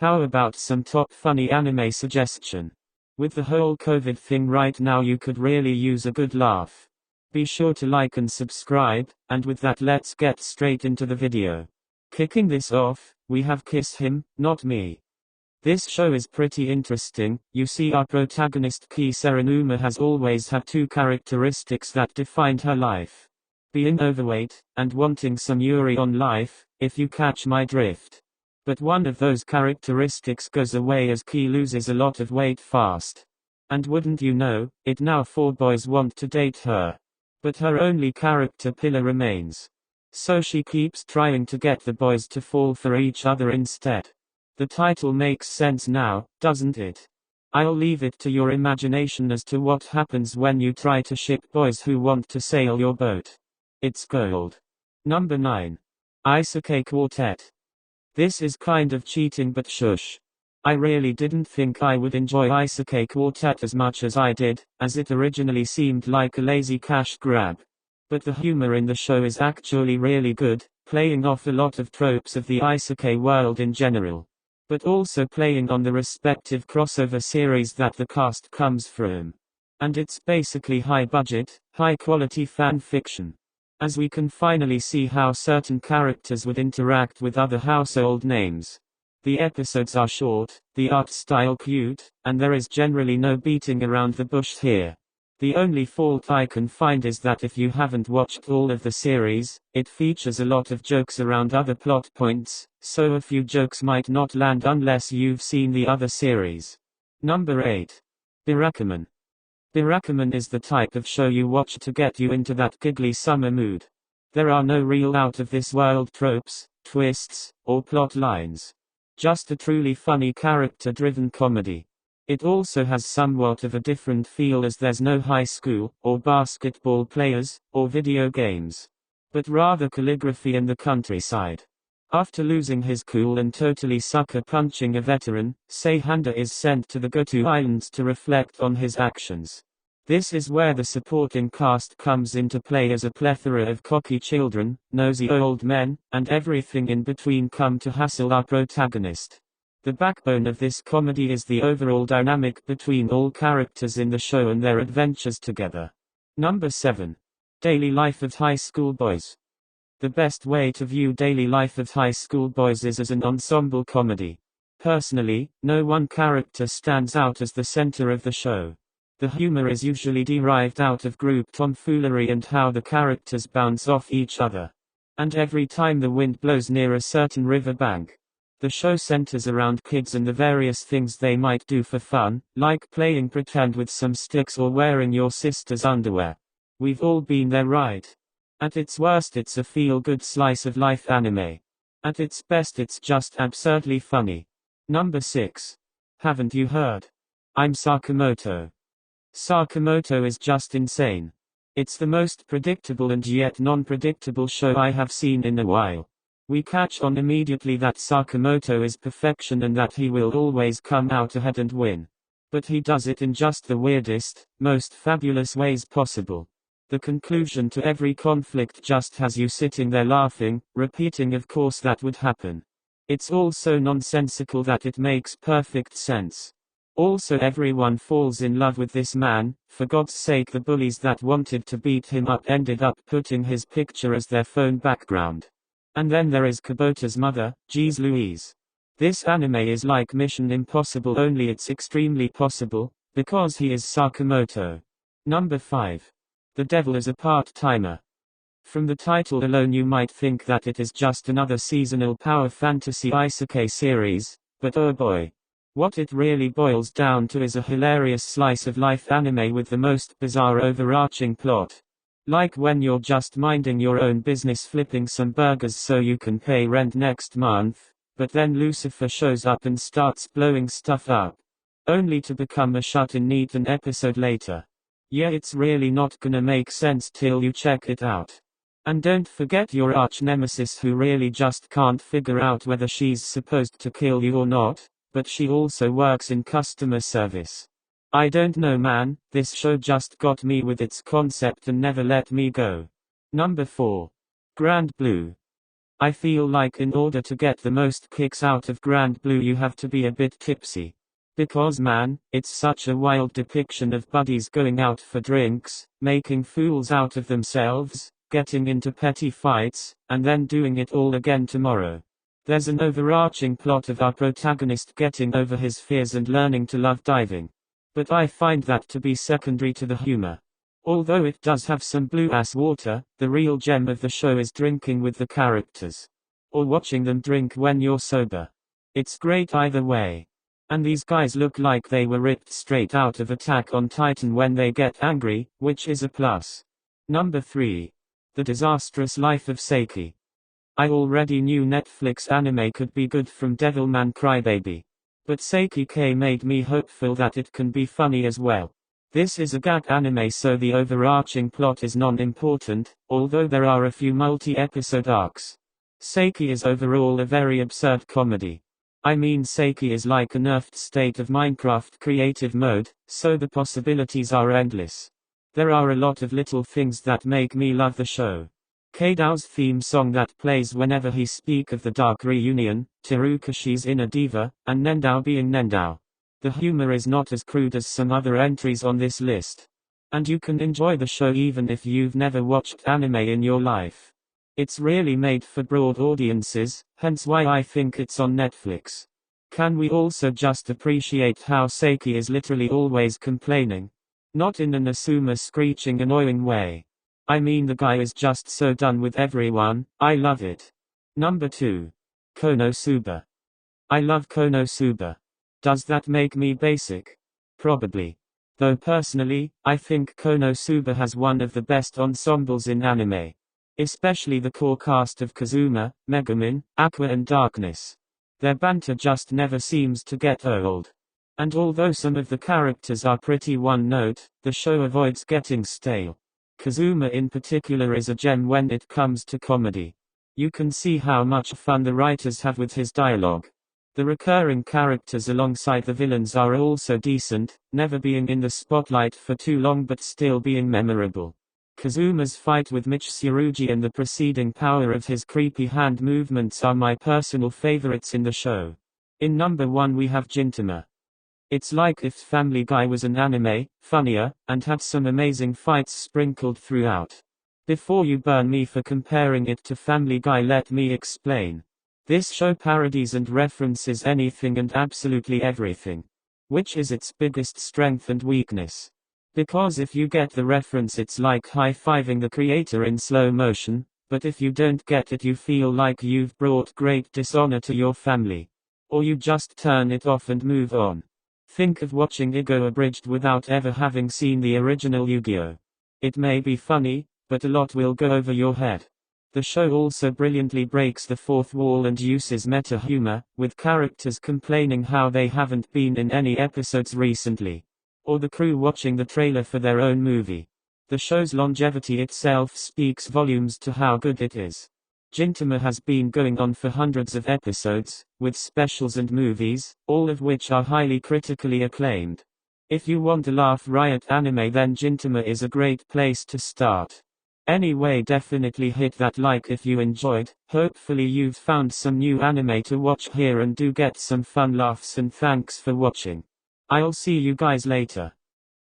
How about some top funny anime suggestion? With the whole COVID thing right now, you could really use a good laugh. Be sure to like and subscribe, and with that, let's get straight into the video. Kicking this off, we have Kiss Him, Not Me. This show is pretty interesting. You see, our protagonist Kei Serenuma has always had two characteristics that defined her life. Being overweight, and wanting some Yuri on life, if you catch my drift. But one of those characteristics goes away as Kei loses a lot of weight fast. And wouldn't you know, it now 4 boys want to date her. But her only character pillar remains. So she keeps trying to get the boys to fall for each other instead. The title makes sense now, doesn't it? I'll leave it to your imagination as to what happens when you try to ship boys who want to sail your boat. It's gold. Number 9. Isekai Quartet. This is kind of cheating, but shush. I really didn't think I would enjoy Isekai Quartet as much as I did, as it originally seemed like a lazy cash grab. But the humor in the show is actually really good, playing off a lot of tropes of the Isekai world in general. But also playing on the respective crossover series that the cast comes from. And it's basically high budget, high quality fan fiction. As we can finally see how certain characters would interact with other household names. The episodes are short, the art style cute, and there is generally no beating around the bush here. The only fault I can find is that if you haven't watched all of the series, it features a lot of jokes around other plot points, so a few jokes might not land unless you've seen the other series. Number 8. Barakamon. Barakamon is the type of show you watch to get you into that giggly summer mood. There are no real out-of-this-world tropes, twists, or plot lines. Just a truly funny character-driven comedy. It also has somewhat of a different feel as there's no high school, or basketball players, or video games. But rather calligraphy in the countryside. After losing his cool and totally sucker-punching a veteran, Seihanda is sent to the Goto Islands to reflect on his actions. This is where the supporting cast comes into play as a plethora of cocky children, nosy old men, and everything in between come to hassle our protagonist. The backbone of this comedy is the overall dynamic between all characters in the show and their adventures together. Number 7. Daily Life of High School Boys. The best way to view Daily Life of High School Boys is as an ensemble comedy. Personally, no one character stands out as the center of the show. The humor is usually derived out of group tomfoolery and how the characters bounce off each other. And every time the wind blows near a certain riverbank. The show centers around kids and the various things they might do for fun, like playing pretend with some sticks or wearing your sister's underwear. We've all been there, right? At its worst, it's a feel-good slice of life anime. At its best, it's just absurdly funny. Number 6. Haven't you heard? I'm Sakamoto. Sakamoto is just insane. It's the most predictable and yet non-predictable show I have seen in a while. We catch on immediately that Sakamoto is perfection and that he will always come out ahead and win. But he does it in just the weirdest, most fabulous ways possible. The conclusion to every conflict just has you sitting there laughing, repeating of course that would happen. It's all so nonsensical that it makes perfect sense. Also everyone falls in love with this man. For God's sake, the bullies that wanted to beat him up ended up putting his picture as their phone background. And then there is Kubota's mother, Jeez Louise. This anime is like Mission Impossible, only it's extremely possible, because he is Sakamoto. Number 5. The Devil is a Part-Timer. From the title alone you might think that it is just another seasonal power fantasy isekai series, but oh boy. What it really boils down to is a hilarious slice of life anime with the most bizarre overarching plot. Like when you're just minding your own business flipping some burgers so you can pay rent next month, but then Lucifer shows up and starts blowing stuff up. Only to become a shut-in neat an episode later. Yeah, it's really not gonna make sense till you check it out. And don't forget your arch-nemesis who really just can't figure out whether she's supposed to kill you or not, but she also works in customer service. I don't know, man, this show just got me with its concept and never let me go. Number 4. Grand Blue. I feel like in order to get the most kicks out of Grand Blue you have to be a bit tipsy. Because man, it's such a wild depiction of buddies going out for drinks, making fools out of themselves, getting into petty fights, and then doing it all again tomorrow. There's an overarching plot of our protagonist getting over his fears and learning to love diving. But I find that to be secondary to the humor. Although it does have some blue-ass water, the real gem of the show is drinking with the characters. Or watching them drink when you're sober. It's great either way. And these guys look like they were ripped straight out of Attack on Titan when they get angry, which is a plus. Number 3. The Disastrous Life of Seiki. I already knew Netflix anime could be good from Devilman Crybaby. But Seiki K made me hopeful that it can be funny as well. This is a gag anime, so the overarching plot is non-important, although there are a few multi-episode arcs. Seiki is overall a very absurd comedy. I mean, Seiki is like a nerfed state of Minecraft creative mode, so the possibilities are endless. There are a lot of little things that make me love the show. Keidao's theme song that plays whenever he speaks of the Dark Reunion, Terukashi's inner diva, and Nendao being Nendao. The humor is not as crude as some other entries on this list. And you can enjoy the show even if you've never watched anime in your life. It's really made for broad audiences, hence why I think it's on Netflix. Can we also just appreciate how Seiki is literally always complaining? Not in an Asuma screeching annoying way. I mean, the guy is just so done with everyone. I love it. Number 2. Konosuba. I love Konosuba. Does that make me basic? Probably. Though personally, I think Konosuba has one of the best ensembles in anime. Especially the core cast of Kazuma, Megumin, Aqua and Darkness. Their banter just never seems to get old. And although some of the characters are pretty one-note, the show avoids getting stale. Kazuma in particular is a gem when it comes to comedy. You can see how much fun the writers have with his dialogue. The recurring characters alongside the villains are also decent, never being in the spotlight for too long but still being memorable. Kazuma's fight with Mitsurugi and the preceding power of his creepy hand movements are my personal favorites in the show. In number 1 we have Gintama. It's like if Family Guy was an anime, funnier, and had some amazing fights sprinkled throughout. Before you burn me for comparing it to Family Guy, let me explain. This show parodies and references anything and absolutely everything. Which is its biggest strength and weakness. Because if you get the reference it's like high-fiving the creator in slow motion, but if you don't get it you feel like you've brought great dishonor to your family. Or you just turn it off and move on. Think of watching Yu-Gi-Oh! Abridged without ever having seen the original Yu-Gi-Oh! It may be funny, but a lot will go over your head. The show also brilliantly breaks the fourth wall and uses meta humor, with characters complaining how they haven't been in any episodes recently. Or the crew watching the trailer for their own movie. The show's longevity itself speaks volumes to how good it is. Gintama has been going on for hundreds of episodes, with specials and movies, all of which are highly critically acclaimed. If you want a laugh riot anime then Gintama is a great place to start. Anyway, definitely hit that like if you enjoyed. Hopefully you've found some new anime to watch here and do get some fun laughs, and thanks for watching. I'll see you guys later.